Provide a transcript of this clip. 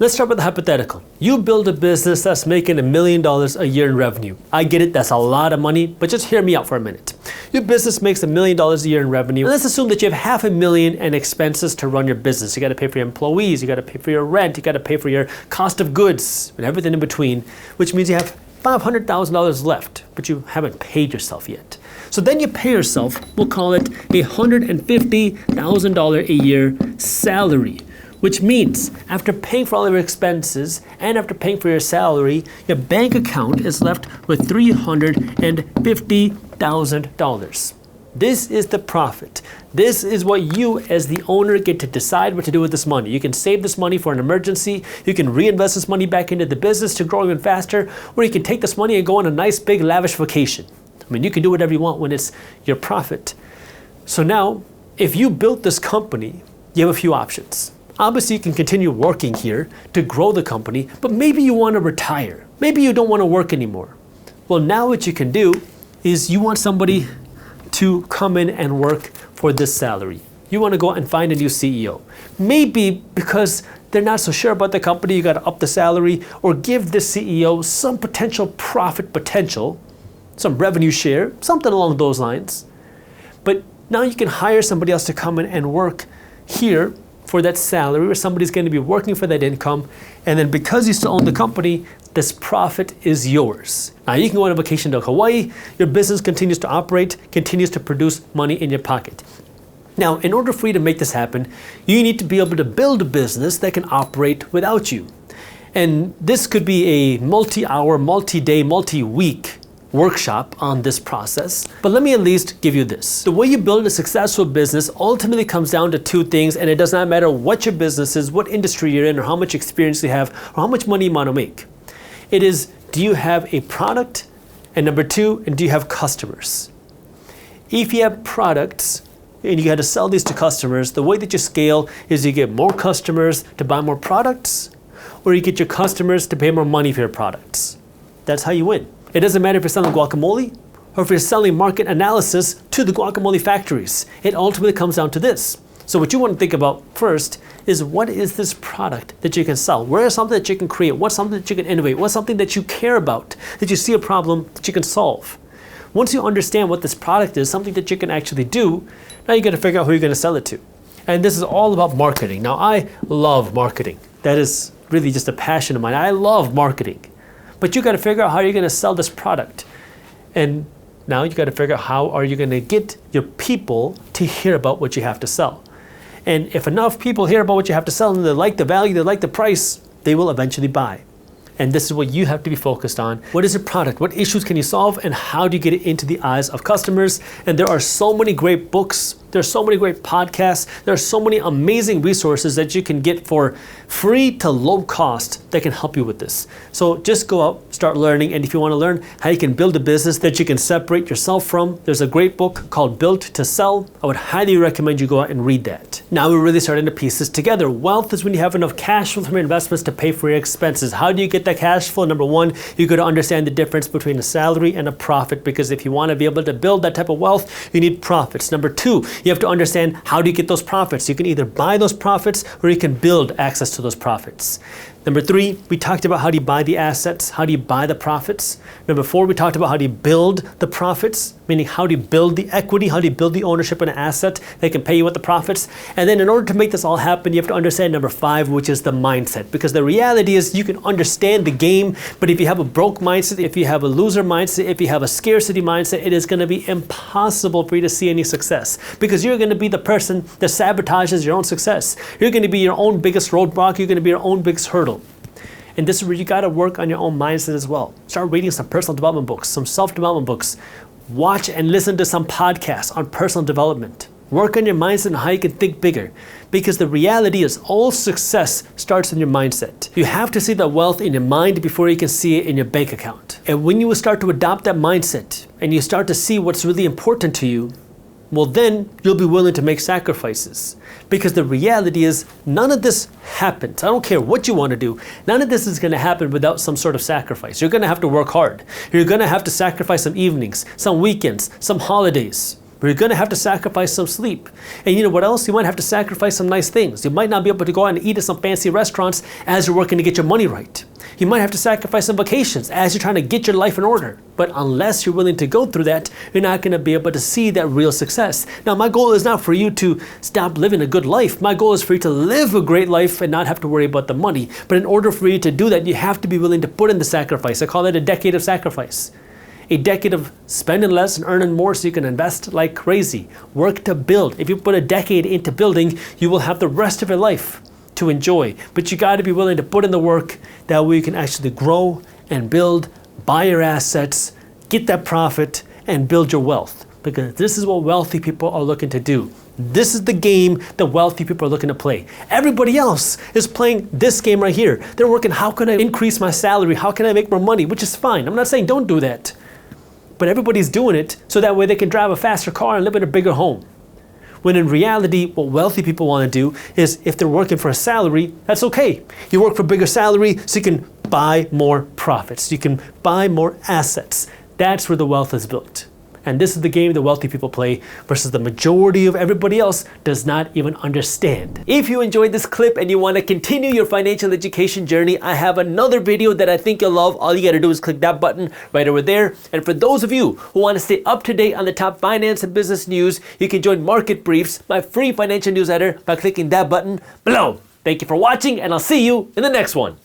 Let's start with the hypothetical. You build a business that's making $1 million a year in revenue. I get it, that's a lot of money, but just hear me out for a minute. Your business makes $1 million a year in revenue. And let's assume that you have $500,000 in expenses to run your business. You got to pay for your employees, you got to pay for your rent, you got to pay for your cost of goods and everything in between, which means you have $500,000 left, but you haven't paid yourself yet. So then you pay yourself, we'll call it a $150,000 a year salary. Which means after paying for all of your expenses and after paying for your salary, your bank account is left with $350,000. This is the profit. This is what you as the owner get to decide what to do with this money. You can save this money for an emergency, you can reinvest this money back into the business to grow even faster, or you can take this money and go on a nice big lavish vacation. I mean, you can do whatever you want when it's your profit. So now, if you built this company, you have a few options. Obviously, you can continue working here to grow the company, but maybe you want to retire. Maybe you don't want to work anymore. Well, now what you can do is you want somebody to come in and work for this salary. You want to go out and find a new CEO. Maybe because they're not so sure about the company, you got to up the salary or give the CEO some potential profit potential, some revenue share, something along those lines. But now you can hire somebody else to come in and work here for that salary, or somebody's going to be working for that income, and then because you still own the company, this profit is yours. Now you can go on a vacation to Hawaii, your business continues to operate, continues to produce money in your pocket. Now, in order for you to make this happen, you need to be able to build a business that can operate without you. And this could be a multi-hour, multi-day, multi-week workshop on this process, but let me at least give you this. The way you build a successful business ultimately comes down to two things, and it does not matter what your business is, what industry you're in, or how much experience you have, or how much money you want to make. It is, do you have a product? And number two, and do you have customers? If you have products and you had to sell these to customers, the way that you scale is you get more customers to buy more products, or you get your customers to pay more money for your products. That's how you win. It doesn't matter if you're selling guacamole or if you're selling market analysis to the guacamole factories. It ultimately comes down to this. So what you want to think about first is, what is this product that you can sell? Where is something that you can create? What's something that you can innovate? What's something that you care about, that you see a problem that you can solve? Once you understand what this product is, something that you can actually do, now you got to figure out who you're going to sell it to. And this is all about marketing. Now, I love marketing. That is really just a passion of mine. I love marketing. But you got to figure out how you're going to sell this product. And now you got to figure out how are you going to get your people to hear about what you have to sell. And if enough people hear about what you have to sell and they like the value, they like the price, they will eventually buy. And this is what you have to be focused on. What is your product? What issues can you solve? And how do you get it into the eyes of customers? And there are so many great books. There are so many great podcasts. There are so many amazing resources that you can get for free to low cost that can help you with this. So just go out, start learning. And if you want to learn how you can build a business that you can separate yourself from, there's a great book called Built to Sell. I would highly recommend you go out and read that. Now we're really starting to piece this together. Wealth is when you have enough cash flow from your investments to pay for your expenses. How do you get that cash flow? Number one, you got to understand the difference between a salary and a profit, because if you want to be able to build that type of wealth, you need profits. Number two, you have to understand, how do you get those profits? You can either buy those profits or you can build access to those profits. Number three, we talked about how do you buy the assets, how do you buy the profits. Number four, we talked about how do you build the profits, meaning how do you build the equity, how do you build the ownership in an asset that can pay you with the profits. And then in order to make this all happen, you have to understand number five, which is the mindset. Because the reality is you can understand the game, but if you have a broke mindset, if you have a loser mindset, if you have a scarcity mindset, it is going to be impossible for you to see any success. Because you're going to be the person that sabotages your own success. You're going to be your own biggest roadblock. You're going to be your own biggest hurdle. And this is where you got to work on your own mindset as well. Start reading some personal development books, some self-development books. Watch and listen to some podcasts on personal development. Work on your mindset and how you can think bigger. Because the reality is all success starts in your mindset. You have to see the wealth in your mind before you can see it in your bank account. And when you start to adopt that mindset and you start to see what's really important to you, well, then you'll be willing to make sacrifices. Because the reality is none of this happens. I don't care what you want to do. None of this is going to happen without some sort of sacrifice. You're going to have to work hard. You're going to have to sacrifice some evenings, some weekends, some holidays. But you're going to have to sacrifice some sleep. And you know what else? You might have to sacrifice some nice things. You might not be able to go out and eat at some fancy restaurants as you're working to get your money right. You might have to sacrifice some vacations as you're trying to get your life in order. But unless you're willing to go through that, you're not going to be able to see that real success. Now, my goal is not for you to stop living a good life. My goal is for you to live a great life and not have to worry about the money. But in order for you to do that, you have to be willing to put in the sacrifice. I call it a decade of sacrifice. A decade of spending less and earning more so you can invest like crazy. Work to build. If you put a decade into building, you will have the rest of your life to enjoy. But you got to be willing to put in the work. That way you can actually grow and build, buy your assets, get that profit, and build your wealth. Because this is what wealthy people are looking to do. This is the game that wealthy people are looking to play. Everybody else is playing this game right here. They're working, how can I increase my salary? How can I make more money? Which is fine. I'm not saying don't do that. But everybody's doing it so that way they can drive a faster car and live in a bigger home. When in reality, what wealthy people want to do is if they're working for a salary, that's okay. You work for a bigger salary so you can buy more profits. You can buy more assets. That's where the wealth is built. And this is the game the wealthy people play versus the majority of everybody else does not even understand. If you enjoyed this clip and you want to continue your financial education journey, I have another video that I think you'll love. All you got to do is click that button right over there. And for those of you who want to stay up to date on the top finance and business news, you can join Market Briefs, my free financial newsletter, by clicking that button below. Thank you for watching, and I'll see you in the next one.